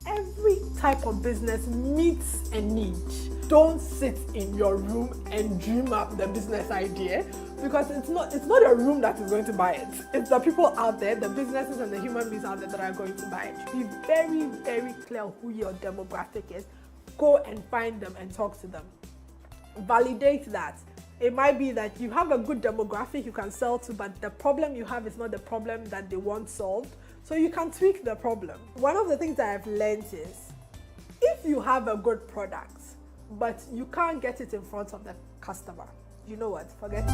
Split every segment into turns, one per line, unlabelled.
Every type of business meets a need. Don't sit in your room and dream up the business idea, because it's not a room that is going to buy it. It's the people out there, the businesses and the human beings out there that are going to buy it. Be very, very clear who your demographic is. Go and find them and talk to them. Validate that. It might be that you have a good demographic you can sell to, but the problem you have is not the problem that they want solved. So you can tweak the problem. One of the things that I've learned is, if you have a good product, but you can't get it in front of the customer, you know what? Forget it.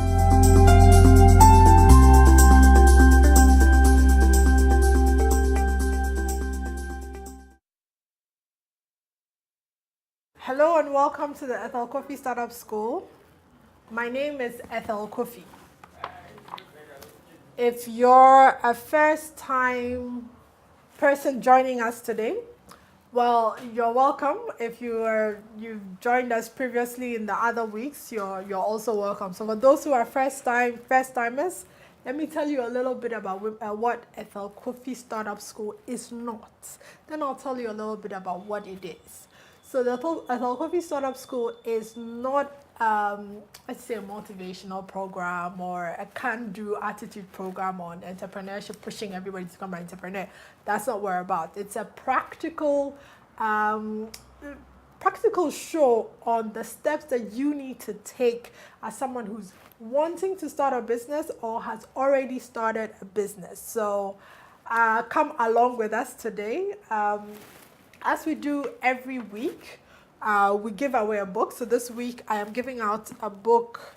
Hello and welcome to the Ethel Cofie Startup School. My name is Ethel Cofie. If you're a first-time person joining us today, well, you're welcome. If you've joined us previously in the other weeks, you're also welcome. So for those who are first-timers, let me tell you a little bit about what Ethel Cofie Startup School is not. Then I'll tell you a little bit about what it is. So the Ethel Cofie Startup School is not, let's say, a motivational program or a can-do attitude program on entrepreneurship, pushing everybody to become an entrepreneur. That's not what we're about. It's a practical show on the steps that you need to take as someone who's wanting to start a business or has already started a business. So come along with us today. As we do every week, we give away a book. So this week I am giving out a book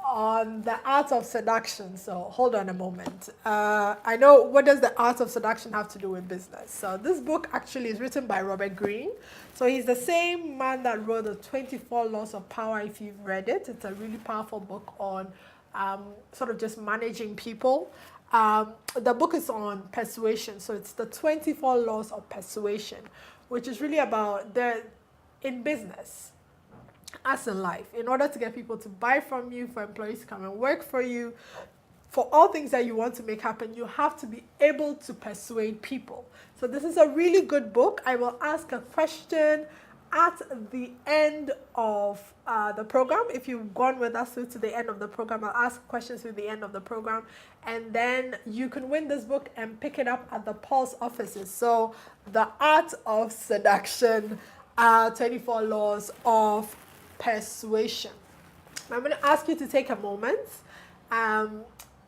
on the art of seduction. So hold on a moment. I know, what does the art of seduction have to do with business? So this book actually is written by Robert Greene. So he's the same man that wrote the 24 Laws of Power. If you've read it, it's a really powerful book on sort of just managing people. The book is on persuasion, so it's the 24 laws of persuasion, which is really about in business, as in life, in order to get people to buy from you, for employees to come and work for you, for all things that you want to make happen, you have to be able to persuade people. So this is a really good book. I will ask a question at the end of the program. If you've gone with us through to the end of the program, I'll ask questions through the end of the program, and then you can win this book and pick it up at the Pulse offices. So the art of seduction, 24 laws of persuasion. I'm going to ask you to take a moment.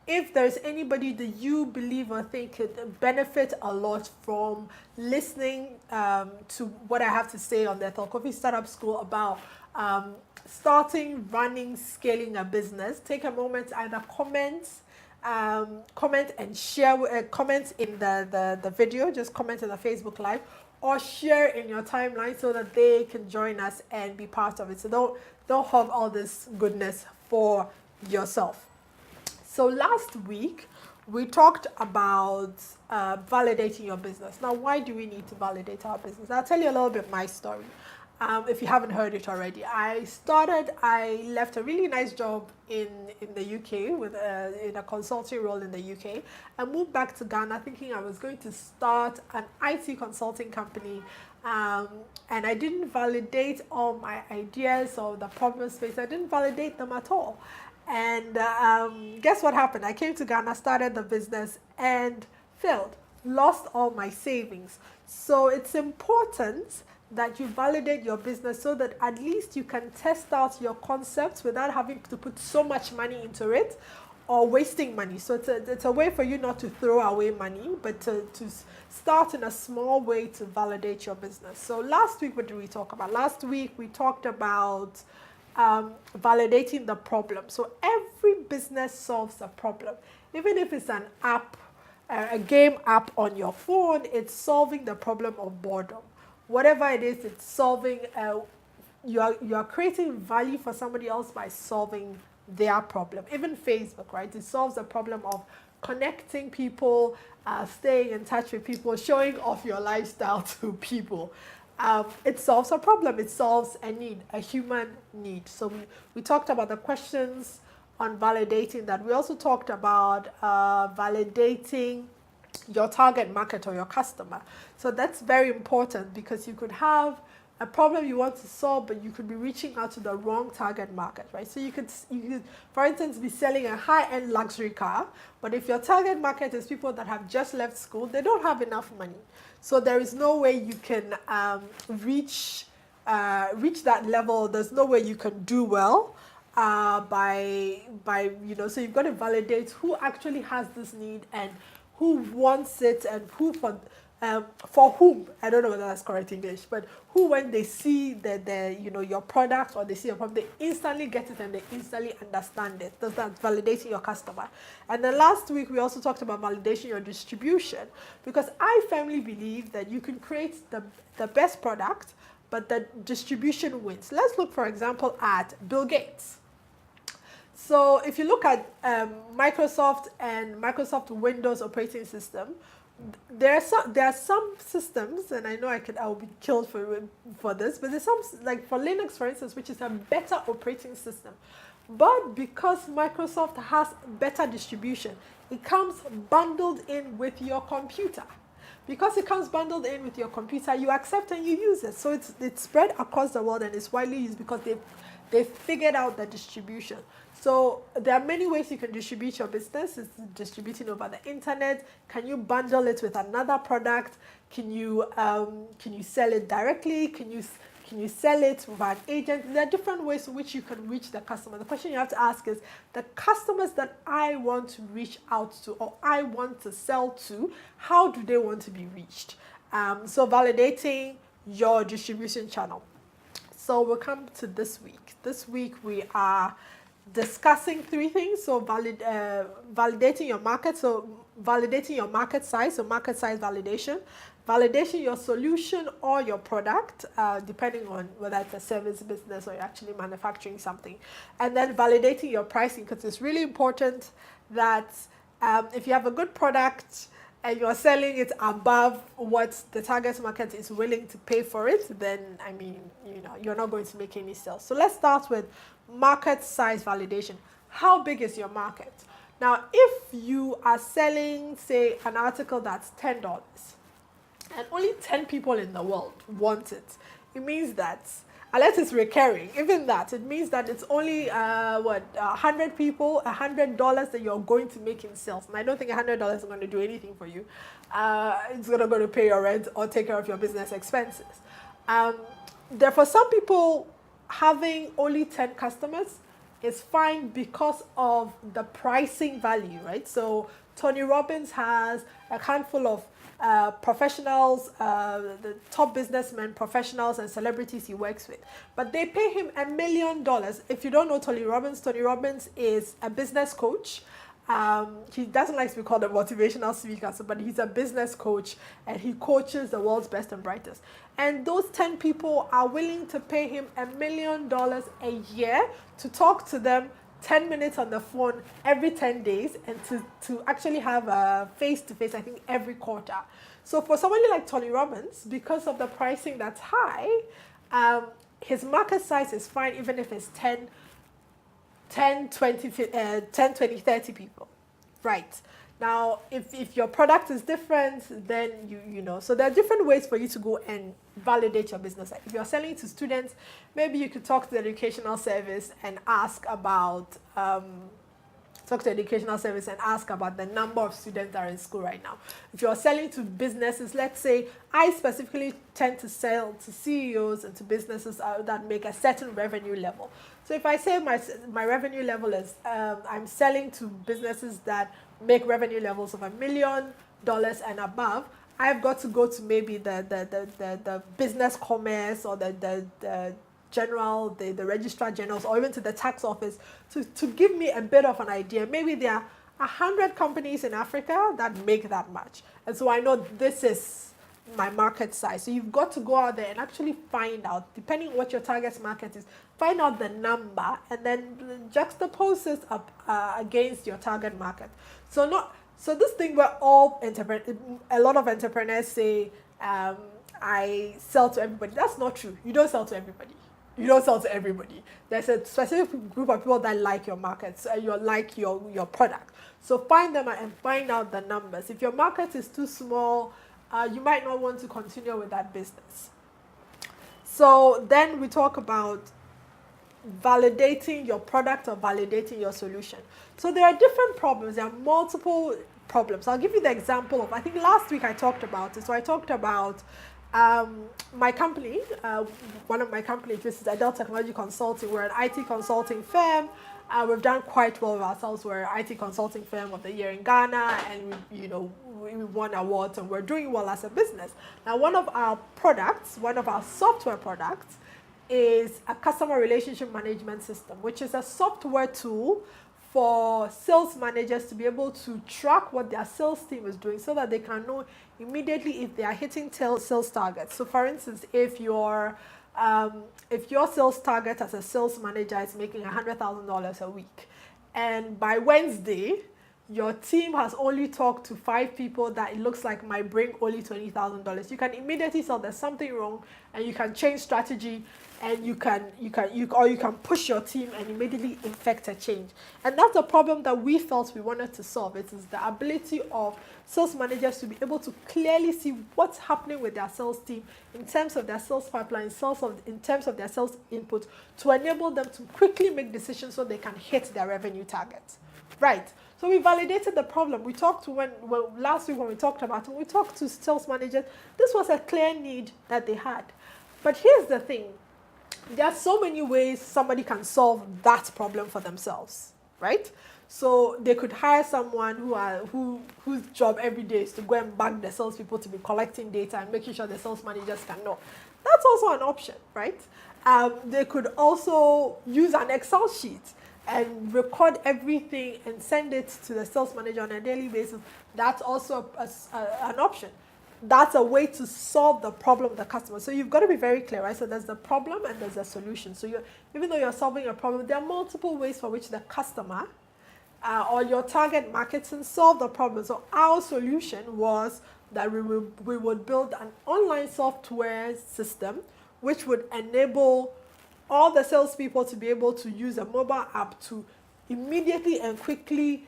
If there's anybody that you believe or think could benefit a lot from listening to what I have to say on the Ethel Cofie Startup School about starting, running, scaling a business, take a moment to either comment and share, comment in the video, just comment in the Facebook Live, or share in your timeline so that they can join us and be part of it. So don't hog all this goodness for yourself. So last week, we talked about validating your business. Now, why do we need to validate our business? I'll tell you a little bit my story, if you haven't heard it already. I left a really nice job in the UK in a consulting role in the UK. I moved back to Ghana thinking I was going to start an IT consulting company, and I didn't validate all my ideas or the problem space. I didn't validate them at all. And guess what happened? I came to Ghana, started the business, and failed. Lost all my savings. So it's important that you validate your business so that at least you can test out your concepts without having to put so much money into it or wasting money. So it's a way for you not to throw away money, but to start in a small way to validate your business. So last week, what did we talk about? Last week, we talked about validating the problem. So every business solves a problem. Even if it's an app, a game app on your phone, it's solving the problem of boredom. Whatever it is, it's solving, you are creating value for somebody else by solving their problem. Even Facebook, right? It solves the problem of connecting people, staying in touch with people, showing off your lifestyle to people. It solves a problem. It solves a need, a human need. So we talked about the questions on validating that. We also talked about validating your target market or your customer. So that's very important, because you could have a problem you want to solve, but you could be reaching out to the wrong target market, right? So you could, for instance, be selling a high-end luxury car, but if your target market is people that have just left school, they don't have enough money. So there is no way you can reach that level. There's no way you can do well by so you've got to validate who actually has this need and who wants it, and who for whom. I don't know whether that's correct English, but who, when they see your product or they see your problem, they instantly get it and they instantly understand it. That's validating your customer. And then last week we also talked about validating your distribution, because I firmly believe that you can create the best product, but the distribution wins. Let's look, for example, at Bill Gates. So if you look at Microsoft and Microsoft Windows operating system, there are some systems, and I know I will be killed for this, but there's some, like for Linux, for instance, which is a better operating system. But because Microsoft has better distribution, it comes bundled in with your computer. Because it comes bundled in with your computer, you accept and you use it. So it's spread across the world and it's widely used because they've figured out the distribution. So there are many ways you can distribute your business. It's distributing over the internet. Can you bundle it with another product? Can you sell it directly? Can you sell it with an agent? There are different ways in which you can reach the customer. The question you have to ask is, the customers that I want to reach out to or I want to sell to, how do they want to be reached? So validating your distribution channel. So we'll come to this week. This week we are discussing 3 things. So validating your market. So validating your market size. So market size validation. Validating your solution or your product, depending on whether it's a service business or you're actually manufacturing something. And then validating your pricing, because it's really important that if you have a good product and you're selling it above what the target market is willing to pay for it, then, I mean, you're not going to make any sales. So let's start with market size validation. How big is your market? Now, if you are selling, say, an article that's $10, and only 10 people in the world want it, it means that, unless it's recurring, even that, it means that it's only 100 people, $100 that you're going to make in sales. And I don't think $100 is going to do anything for you. It's going to pay your rent or take care of your business expenses. Therefore, some people, having only 10 customers is fine because of the pricing value, right? So Tony Robbins has a handful of professionals, the top businessmen, professionals, and celebrities he works with. But they pay him $1 million. If you don't know Tony Robbins is a business coach. He doesn't like to be called a motivational speaker, but he's a business coach and he coaches the world's best and brightest. And those 10 people are willing to pay him $1 million a year to talk to them 10 minutes on the phone every 10 days and to actually have a face-to-face, I think, every quarter. So for somebody like Tony Robbins, because of the pricing that's high, his market size is fine even if it's 10, 20, 30 people. Right. Now, if your product is different, then you know. So there are different ways for you to go and validate your business. If you're selling to students, maybe you could talk to the educational service and ask about the number of students that are in school right now. If you're selling to businesses, let's say I specifically tend to sell to CEOs and to businesses that make a certain revenue level. So if I say my revenue level is, I'm selling to businesses that make revenue levels of $1 million and above, I've got to go to maybe the business commerce or the general, the registrar generals, or even to the tax office to give me a bit of an idea. Maybe there are 100 companies in Africa that make that much. And so I know this is my market size. So you've got to go out there and actually find out, depending on what your target market is, find out the number and then juxtapose it up against your target market. So this thing where a lot of entrepreneurs say, I sell to everybody. That's not true. You don't sell to everybody. You don't sell to everybody. There's a specific group of people that like your market, so you like your product. So find them and find out the numbers. If your market is too small, you might not want to continue with that business. So then we talk about validating your product or validating your solution. So there are different problems. There are multiple problems. I'll give you the example of, I think last week I talked about it. So I talked about my company, one of my companies, this is Ethel Technology Consulting. We're an IT consulting firm. We've done quite well with ourselves. We're an IT consulting firm of the year in Ghana, and we won awards, and we're doing well as a business. Now, one of our products, one of our software products, is a customer relationship management system, which is a software tool for sales managers to be able to track what their sales team is doing so that they can know immediately if they are hitting sales targets. So for instance, if your sales target as a sales manager is making $100,000 a week, and by Wednesday, your team has only talked to 5 people that it looks like might bring only $20,000, you can immediately tell there's something wrong, and you can change strategy, and you can push your team and immediately effect a change. And that's a problem that we felt we wanted to solve. It is the ability of sales managers to be able to clearly see what's happening with their sales team in terms of their sales pipeline, in terms of their sales input, to enable them to quickly make decisions so they can hit their revenue targets. Right. So we validated the problem. We talked to last week when we talked about it, we talked to sales managers. This was a clear need that they had. But here's the thing. There are so many ways somebody can solve that problem for themselves, right? So they could hire someone whose job every day is to go and bug the salespeople to be collecting data and making sure the sales managers can know. That's also an option, right? They could also use an Excel sheet and record everything and send it to the sales manager on a daily basis. That's also an option. That's a way to solve the problem of the customer. So you've got to be very clear, right? So there's the problem and there's a solution. So even though you're solving a problem, there are multiple ways for which the customer or your target market can solve the problem. So our solution was that we would build an online software system which would enable all the salespeople to be able to use a mobile app to immediately and quickly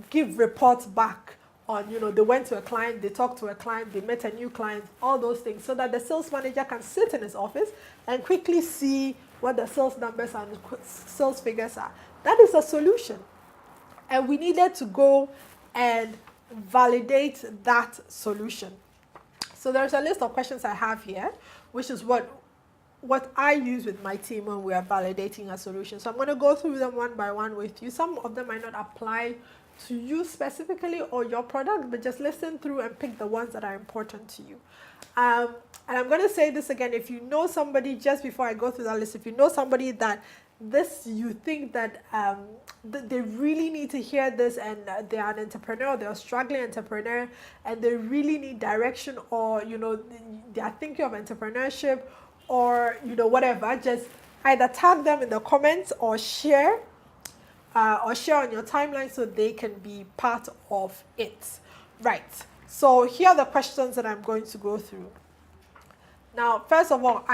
give reports back on, they went to a client, they talked to a client, they met a new client, all those things, so that the sales manager can sit in his office and quickly see what the sales numbers and sales figures are. That is a solution. And we needed to go and validate that solution. So there's a list of questions I have here, which is what I use with my team when we are validating a solution. So I'm going to go through them one by one with you. Some of them might not apply to you specifically or your product, but just listen through and pick the ones that are important to you. And I'm going to say this again. If you know somebody, just before I go through that list, if you know somebody that you think that they really need to hear this, and they are an entrepreneur, they're a struggling entrepreneur, and they really need direction, or they are thinking of entrepreneurship, or whatever, just either tag them in the comments or share on your timeline so they can be part of it. Right. So here are the questions that I'm going to go through. Now, first of all,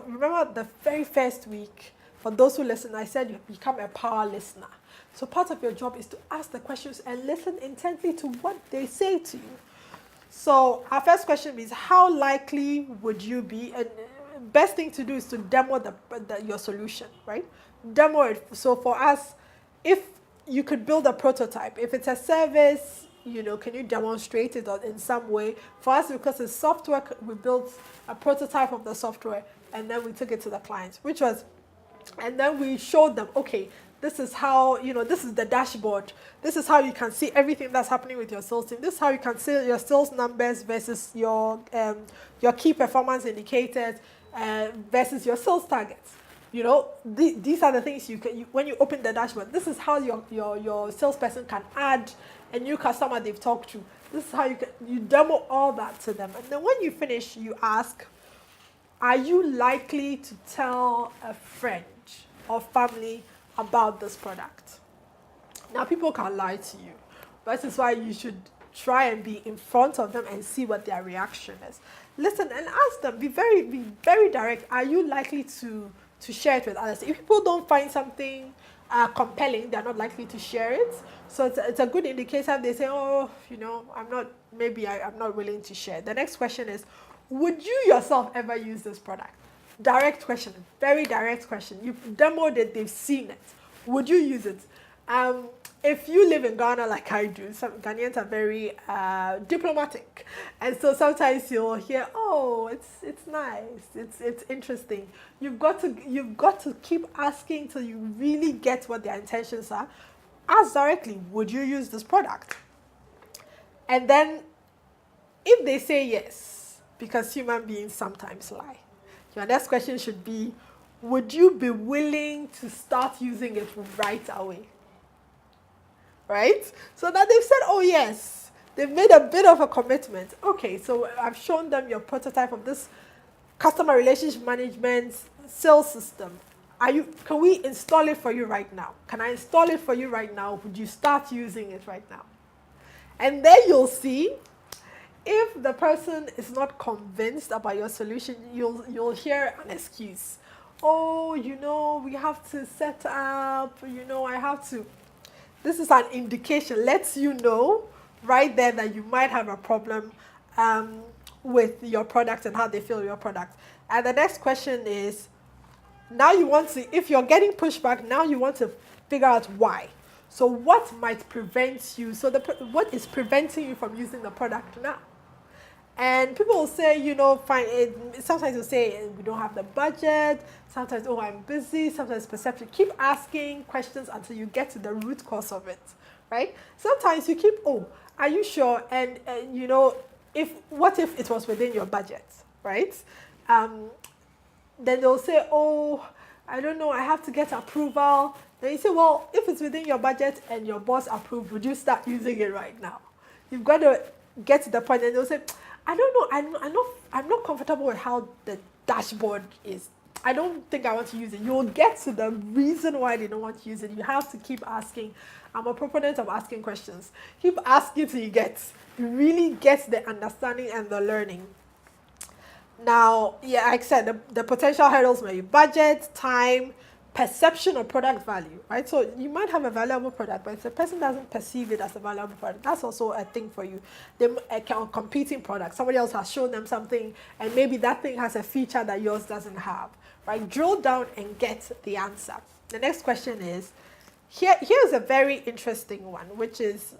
remember the very first week, for those who listen, I said you become a power listener. So part of your job is to ask the questions and listen intently to what they say to you. So our first question is, how likely would you be, and best thing to do is to demo your solution, right? Demo it. So for us, if you could build a prototype, if it's a service, can you demonstrate it in some way? For us, because it's software, we built a prototype of the software, and then we took it to the clients, and then we showed them, okay, this is how, this is the dashboard. This is how you can see everything that's happening with your sales team. This is how you can see your sales numbers versus your key performance indicators versus your sales targets. These are the things when you open the dashboard, this is how your salesperson can add a new customer they've talked to. This is how you demo all that to them. And then when you finish, you ask, are you likely to tell a friend or family about this product? Now, people can lie to you, but this is why you should try and be in front of them and see what their reaction is. Listen and ask them, be very direct. Are you likely to share it with others? If people don't find something compelling, they're not likely to share it. So it's a good indicator if they say, oh, I'm not willing to share. The next question is, would you yourself ever use this product? Direct question, very direct question. You've demoed it, they've seen it. Would you use it? If you live in Ghana like I do, some Ghanaians are very diplomatic, and so sometimes you'll hear, "Oh, it's nice, it's interesting." You've got to keep asking till you really get what their intentions are. Ask directly, "Would you use this product?" And then, if they say yes, because human beings sometimes lie, your next question should be, "Would you be willing to start using it right away?" Right? So that they've said, oh yes, they've made a bit of a commitment. Okay, so I've shown them your prototype of this customer relationship management sales system. Can we install it for you right now? Can I install it for you right now? Would you start using it right now? And then you'll see if the person is not convinced about your solution, you'll hear an excuse. Oh, we have to set up, I have to. This is an indication, lets you know right there that you might have a problem with your product and how they feel your product. And the next question is, now you want to, if you're getting pushback, now you want to figure out why. So what might prevent you, what is preventing you from using the product now? And people will say, sometimes they'll say, we don't have the budget. Sometimes, oh, I'm busy. Sometimes perception. Keep asking questions until you get to the root cause of it, right? Sometimes you keep, oh, are you sure? And what if it was within your budget, right? Then they'll say, oh, I don't know, I have to get approval. Then you say, well, if it's within your budget and your boss approved, would you start using it right now? You've got to get to the point, and they'll say, I don't know, I'm not comfortable with how the dashboard is. I don't think I want to use it. You'll get to the reason why they don't want to use it. You have to keep asking. I'm a proponent of asking questions. Keep asking till you really get the understanding and the learning. Now, yeah, like I said, the potential hurdles may be budget, time, perception of product value, right? So you might have a valuable product, but if the person doesn't perceive it as a valuable product, that's also a thing for you. They can competing products. Somebody else has shown them something, and maybe that thing has a feature that yours doesn't have, right? Drill down and get the answer. The next question is, here's a very interesting one, which is,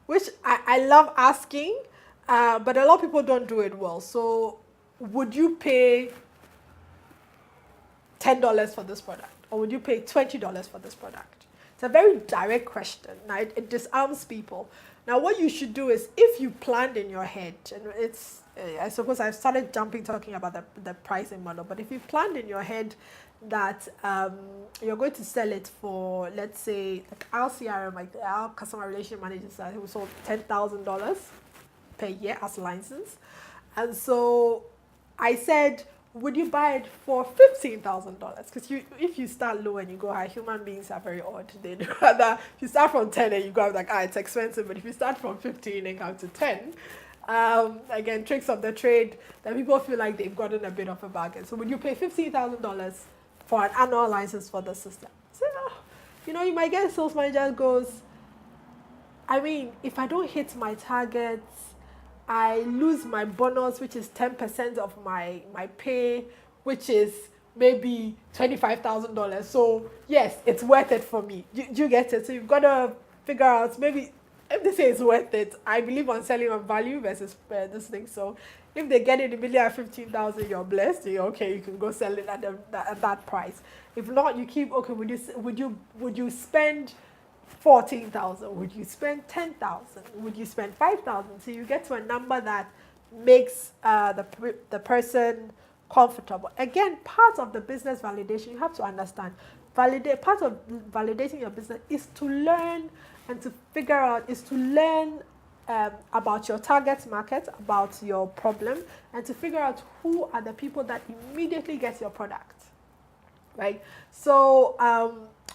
which I love asking, but a lot of people don't do it well. So would you pay $10 for this product, or would you pay $20 for this product? It's a very direct question. Now it disarms people. Now what you should do is, if you planned in your head, and it's, I suppose I've started talking about the pricing model, but if you planned in your head that you're going to sell it for, let's say, like our CRM, like our customer relationship managers, who sold $10,000 per year as license, and so I said, would you buy it for $15,000? Because if you start low and you go high, human beings are very odd. They'd rather, if you start from 10 and you go like, it's expensive, but if you start from 15 and come to 10, again, tricks of the trade, then people feel like they've gotten a bit of a bargain. So would you pay $15,000 for an annual license for the system? So, you might get a sales manager goes, I mean, if I don't hit my targets, I lose my bonus, which is 10% of my pay, which is maybe $25,000. So yes, it's worth it for me. You get it? So you've got to figure out, maybe if they say it's worth it, I believe on selling on value versus this thing. So if they get it immediately at 15,000, you're blessed. You can go sell it at that price. If not, you keep, okay, would you spend 14,000? Would you spend 10,000? Would you spend 5,000? So you get to a number that makes the person comfortable. Again, part of the business validation, you have to understand, part of validating your business is to learn and to figure out, about your target market, about your problem, and to figure out who are the people that immediately get your product, right? So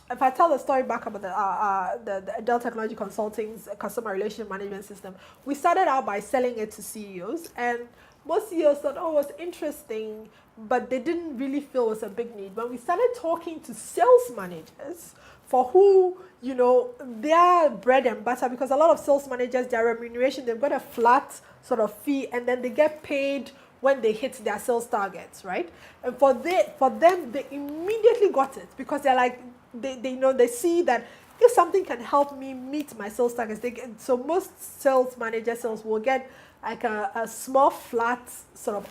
if I tell the story back about the Dell Technology Consulting's customer relationship management system, we started out by selling it to CEOs, and most CEOs thought, oh, it was interesting, but they didn't really feel it was a big need. When we started talking to sales managers for who, their bread and butter, because a lot of sales managers, their remuneration, they've got a flat sort of fee, and then they get paid when they hit their sales targets, right? And for them, they immediately got it, because they're like, they see that if something can help me meet my sales targets, so most sales will get like a small flat sort of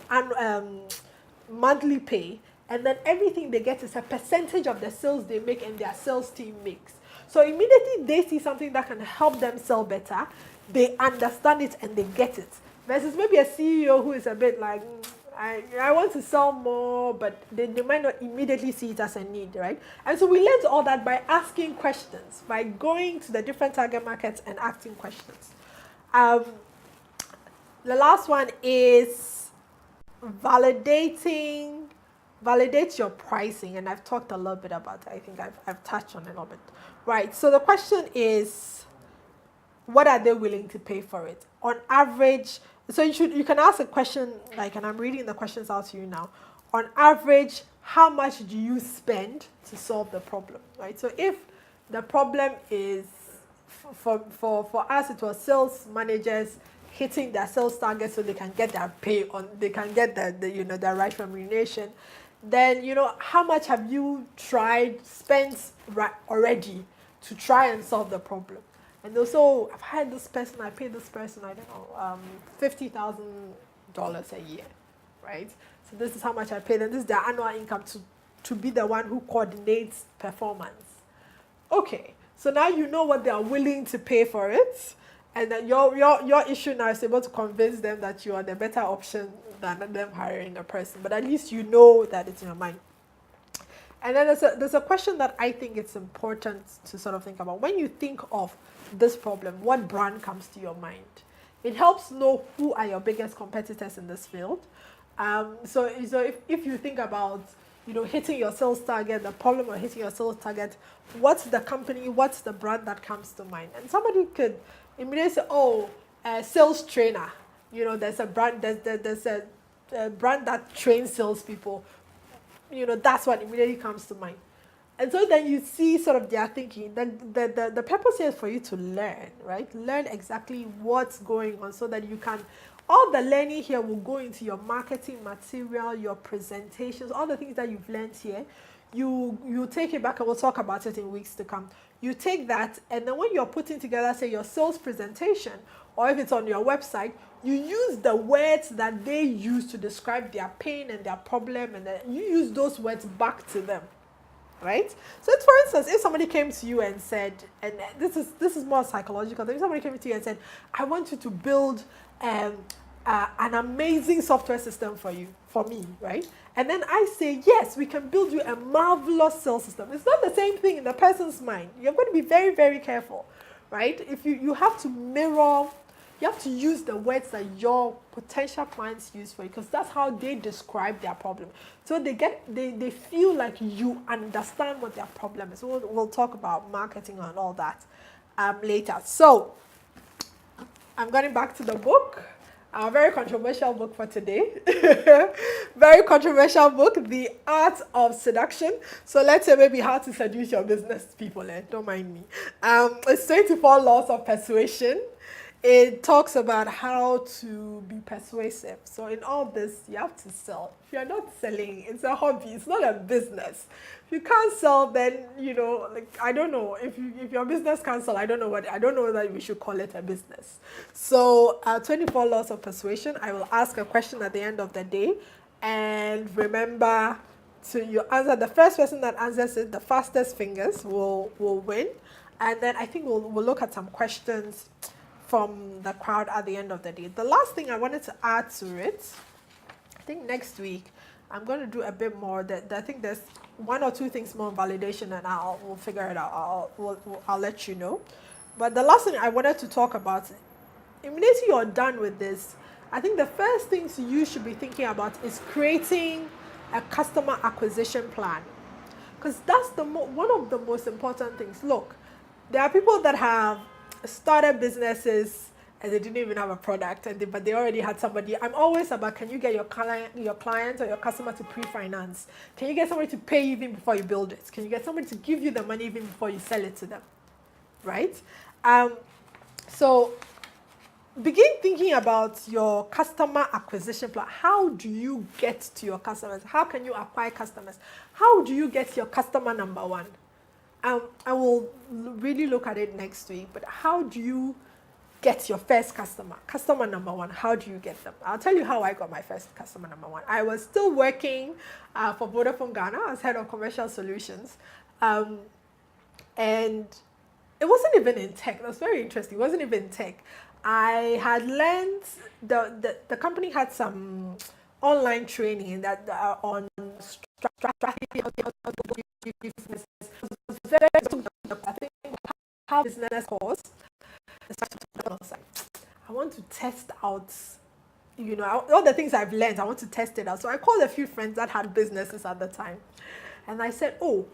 monthly pay, and then everything they get is a percentage of the sales they make and their sales team makes. So immediately they see something that can help them sell better, they understand it and they get it. Versus maybe a CEO who is a bit like, I want to sell more, but they might not immediately see it as a need, right? And so we learned all that by asking questions, by going to the different target markets and asking questions. The last one is validate your pricing, and I've talked a little bit about it. I think I've touched on it a little bit. Right, so the question is, what are they willing to pay for it? On average, so you can ask a question like, and I'm reading the questions out to you now. On average, how much do you spend to solve the problem, right? So if the problem is, for us, it was sales managers hitting their sales targets so they can get their pay on, they can get their right remuneration, then, how much have you spent already to try and solve the problem? And also, I've hired this person, I paid this person, I don't know, $50,000 a year, right? So this is how much I paid, and this is their annual income to be the one who coordinates performance. Okay, so now you know what they are willing to pay for it, and that your issue now is able to convince them that you are the better option than them hiring a person. But at least you know that it's in your mind. And then there's a question that I think it's important to sort of think about. When you think of this problem, what brand comes to your mind? It helps know who are your biggest competitors in this field. So if you think about hitting your sales target, the problem of hitting your sales target, what's the company, what's the brand that comes to mind? And somebody could immediately say, oh, sales trainer. There's a brand, there's a brand that trains salespeople. That's what immediately comes to mind. And so then you see sort of their thinking. The purpose here is for you to learn, right? Learn exactly what's going on so that you can, all the learning here will go into your marketing material, your presentations, all the things that you've learned here. You take it back, and we'll talk about it in weeks to come. You take that, and then when you're putting together, say, your sales presentation, or if it's on your website, you use the words that they use to describe their pain and their problem, and then you use those words back to them, right? So it's, for instance, if somebody came to you and said, and this is more psychological, if somebody came to you and said, I want you to build an amazing software system for me, right? And then I say, yes, we can build you a marvelous sales system. It's not the same thing in the person's mind. You're going to be very, very careful, right? If you have to mirror, you have to use the words that your potential clients use for you, because that's how they describe their problem. So they feel like you understand what their problem is. We'll talk about marketing and all that later. So I'm going back to the book. A very controversial book for today. Very controversial book, The Art of Seduction. So let's say maybe how to seduce your business people. Don't mind me. It's 24 Laws of Persuasion. It talks about how to be persuasive. So in all this, you have to sell. If you're not selling, it's a hobby. It's not a business. If you can't sell, then, I don't know. If your business can't sell, I don't know that we should call it a business. So 24 Laws of Persuasion. I will ask a question at the end of the day. And remember you answer. The first person that answers it, the fastest fingers, will win. And then I think we'll look at some questions from the crowd at the end of the day. The last thing I wanted to add to it, I think next week I'm going to do a bit more. I think there's one or two things more on validation, and we'll figure it out. I'll let you know. But the last thing I wanted to talk about, immediately you're done with this, I think the first things you should be thinking about is creating a customer acquisition plan, because that's one of the most important things. Look, there are people that have started businesses and they didn't even have a product, but they already had somebody. I'm always about, can you get your client or your customer to pre-finance? Can you get somebody to pay even before you build it? Can you get somebody to give you the money even before you sell it to them, right? So begin thinking about your customer acquisition plan. How do you get to your customers? How can you acquire customers? How do you get your customer number one? I will really look at it next week, but how do you get your first customer? Customer number one, how do you get them? I'll tell you how I got my first customer number one. I was still working for Vodafone Ghana as head of commercial solutions. And it wasn't even in tech. That's very interesting. It wasn't even in tech. I had learned, the company had some online training that on strategy, business. Very, I think, how business course. I want to test out, all the things I've learned, I want to test it out. So I called a few friends that had businesses at the time. And I said, oh,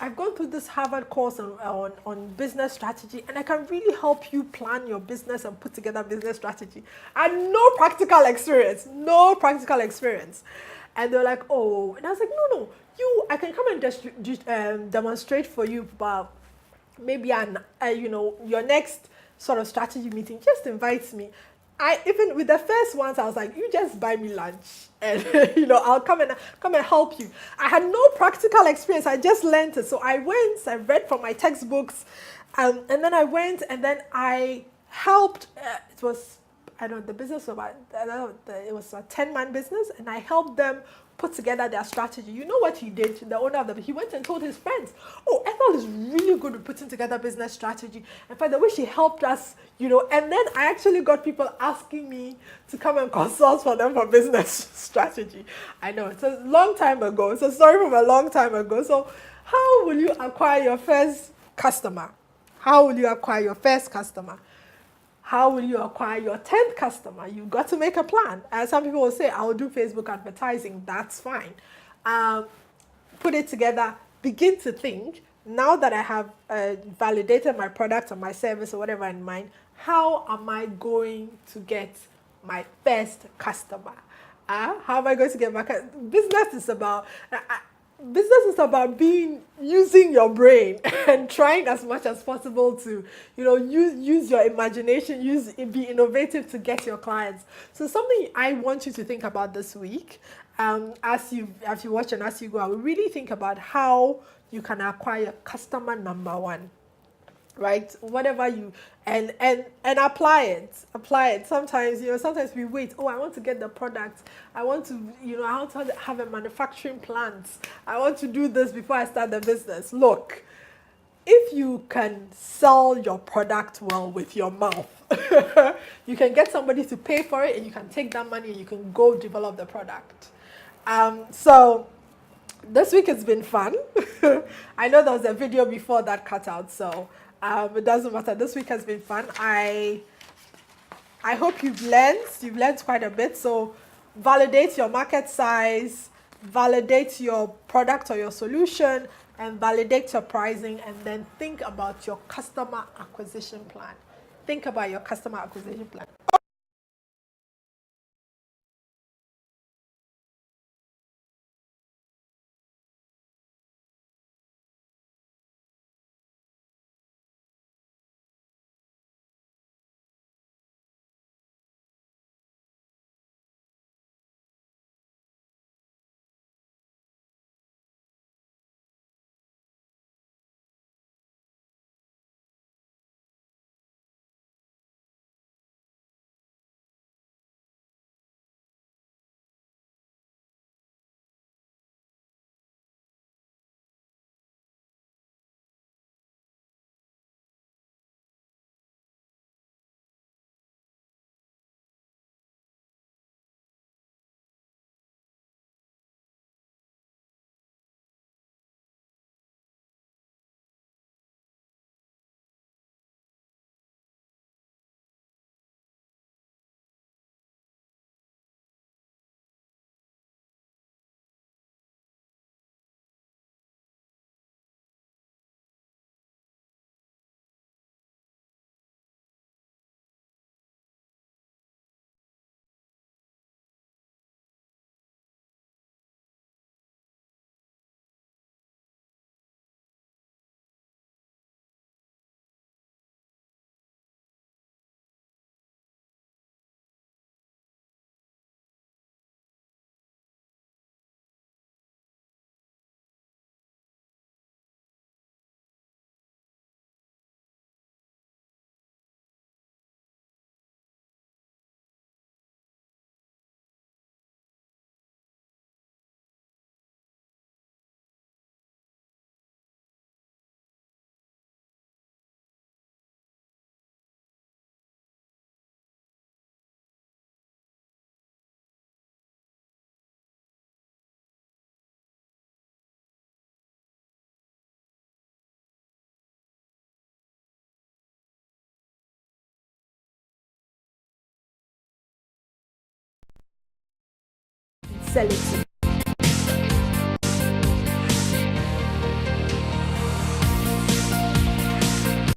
I've gone through this Harvard course on business strategy, and I can really help you plan your business and put together business strategy. I had no practical experience. And they're like, oh, and I was like, no, I can come and demonstrate for you, but maybe your next sort of strategy meeting, just invite me. Even with the first ones, I was like, you just buy me lunch and I'll come and help you. I had no practical experience. I just learned it. So I went, I read from my textbooks, and then I went and then I helped. It was, the business was it was a 10-man business, and I helped them put together their strategy. You know what he did? The owner of he went and told his friends, oh, Ethel is really good at putting together business strategy. In fact, the way she helped us, and then I actually got people asking me to come and consult for them for business strategy. I know, it's a long time ago. It's a story from a long time ago. So how will you acquire your first customer? How will you acquire your first customer? How will you acquire your 10th customer? You've got to make a plan. And some people will say, I'll do Facebook advertising. That's fine. Put it together. Begin to think, now that I have validated my product or my service or whatever in mind, how am I going to get my first customer? How am I going to get my customer? Business is about using your brain and trying as much as possible to, use your imagination, be innovative to get your clients. So something I want you to think about this week, as you watch and as you go, I will really think about how you can acquire customer number one. Right, whatever you and apply it. Sometimes we wait. Oh, I want to get the product. I want to have a manufacturing plant. I want to do this before I start the business. Look, if you can sell your product well with your mouth, you can get somebody to pay for it, and you can take that money and you can go develop the product. So this week has been fun. I know there was a video before that cut out, so it doesn't matter. This week has been fun. I hope you've learned quite a bit. So validate your market size, validate your product or your solution, and validate your pricing, and then think about your customer acquisition plan. Think about your customer acquisition plan. sell it to.